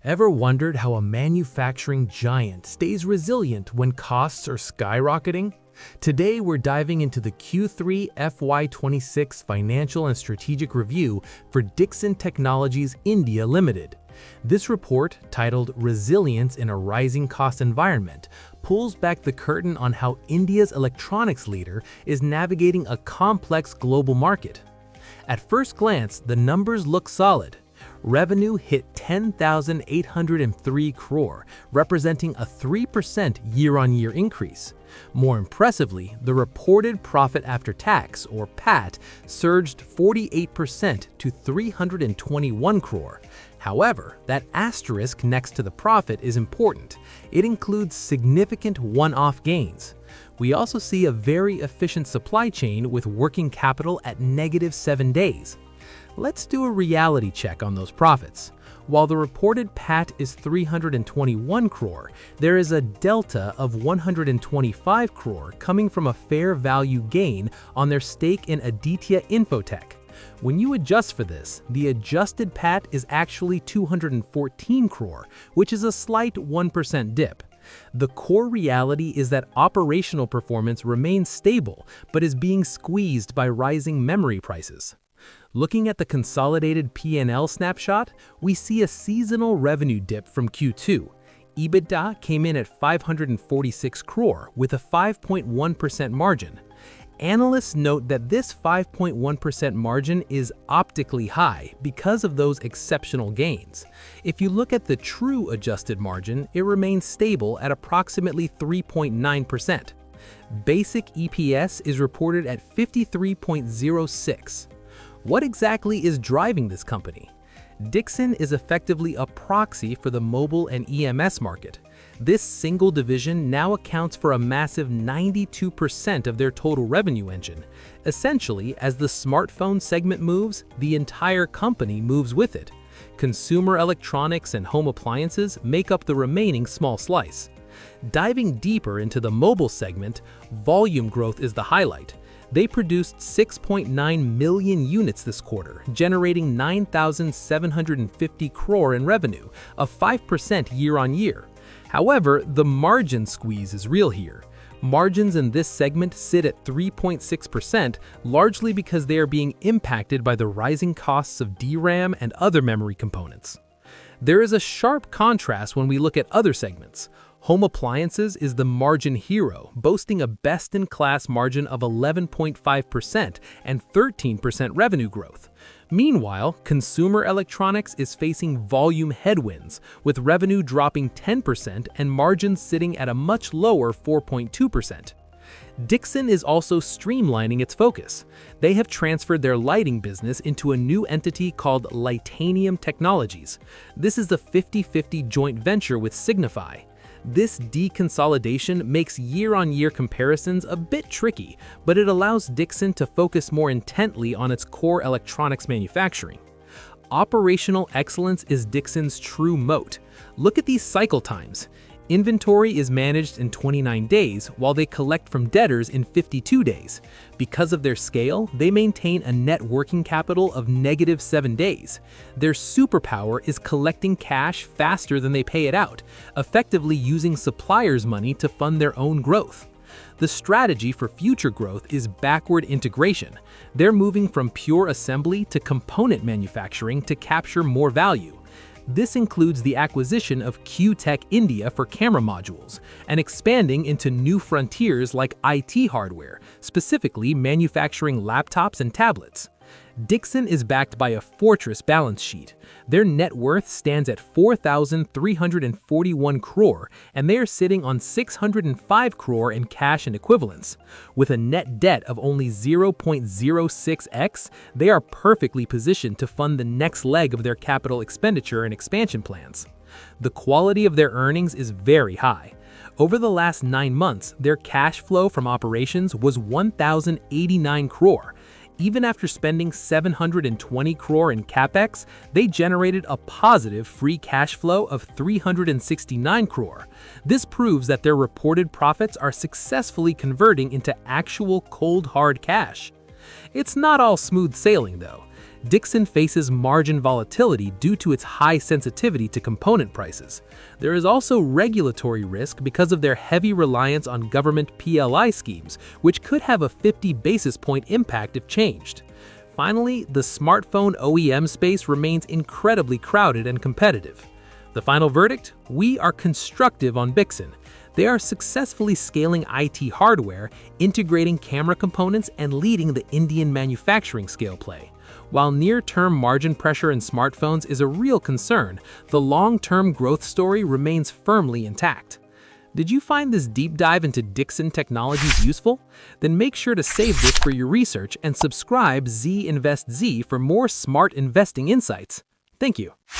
Ever wondered how a manufacturing giant stays resilient when costs are skyrocketing? Today, we're diving into the Q3 FY26 financial and strategic review for Dixon Technologies India Limited. This report, titled Resilience in a Rising Cost Environment, pulls back the curtain on how India's electronics leader is navigating a complex global market. At first glance, the numbers look solid. Revenue hit 10,803 crore, representing a 3% year-on-year increase. More impressively, the reported profit after tax, or PAT, surged 48% to 321 crore. However, that asterisk next to the profit is important. It includes significant one-off gains. We also see a very efficient supply chain with working capital at -7 days. Let's do a reality check on those profits. While the reported PAT is 321 crore, there is a delta of 125 crore coming from a fair value gain on their stake in Aditya Infotech. When you adjust for this, the adjusted PAT is actually 214 crore, which is a slight 1% dip. The core reality is that operational performance remains stable, but is being squeezed by rising memory prices. Looking at the consolidated P&L snapshot, we see a seasonal revenue dip from Q2. EBITDA came in at 546 crore with a 5.1% margin. Analysts note that this 5.1% margin is optically high because of those exceptional gains. If you look at the true adjusted margin, it remains stable at approximately 3.9%. Basic EPS is reported at 53.06. What exactly is driving this company? Dixon is effectively a proxy for the mobile and EMS market. This single division now accounts for a massive 92% of their total revenue engine. Essentially, as the smartphone segment moves, the entire company moves with it. Consumer electronics and home appliances make up the remaining small slice. Diving deeper into the mobile segment, volume growth is the highlight. They produced 6.9 million units this quarter, generating 9,750 crore in revenue, a 5% year-on-year. However, the margin squeeze is real here. Margins in this segment sit at 3.6%, largely because they are being impacted by the rising costs of DRAM and other memory components. There is a sharp contrast when we look at other segments. Home appliances is the margin hero, boasting a best-in-class margin of 11.5% and 13% revenue growth. Meanwhile, consumer electronics is facing volume headwinds, with revenue dropping 10% and margins sitting at a much lower 4.2%. Dixon is also streamlining its focus. They have transferred their lighting business into a new entity called Lightanium Technologies. This is the 50-50 joint venture with Signify. This deconsolidation makes year-on-year comparisons a bit tricky, but it allows Dixon to focus more intently on its core electronics manufacturing. Operational excellence is Dixon's true moat. Look at these cycle times. Inventory is managed in 29 days, while they collect from debtors in 52 days. Because of their scale, they maintain a net working capital of -7 days. Their superpower is collecting cash faster than they pay it out, effectively using suppliers' money to fund their own growth. The strategy for future growth is backward integration. They're moving from pure assembly to component manufacturing to capture more value. This includes the acquisition of Q-Tech India for camera modules and expanding into new frontiers like IT hardware, specifically manufacturing laptops and tablets. Dixon is backed by a fortress balance sheet. Their net worth stands at 4,341 crore, and they are sitting on 605 crore in cash and equivalents. With a net debt of only 0.06x, they are perfectly positioned to fund the next leg of their capital expenditure and expansion plans. The quality of their earnings is very high. Over the last 9 months, their cash flow from operations was 1,089 crore. Even after spending 720 crore in capex, they generated a positive free cash flow of 369 crore. This proves that their reported profits are successfully converting into actual cold hard cash. It's not all smooth sailing though. Dixon faces margin volatility due to its high sensitivity to component prices. There is also regulatory risk because of their heavy reliance on government PLI schemes, which could have a 50 basis point impact if changed. Finally, the smartphone OEM space remains incredibly crowded and competitive. The final verdict? We are constructive on Dixon. They are successfully scaling IT hardware, integrating camera components, and leading the Indian manufacturing scale play. While near-term margin pressure in smartphones is a real concern, the long-term growth story remains firmly intact. Did you find this deep dive into Dixon Technologies useful? Then make sure to save this for your research and subscribe ZinvestZ for more smart investing insights. Thank you.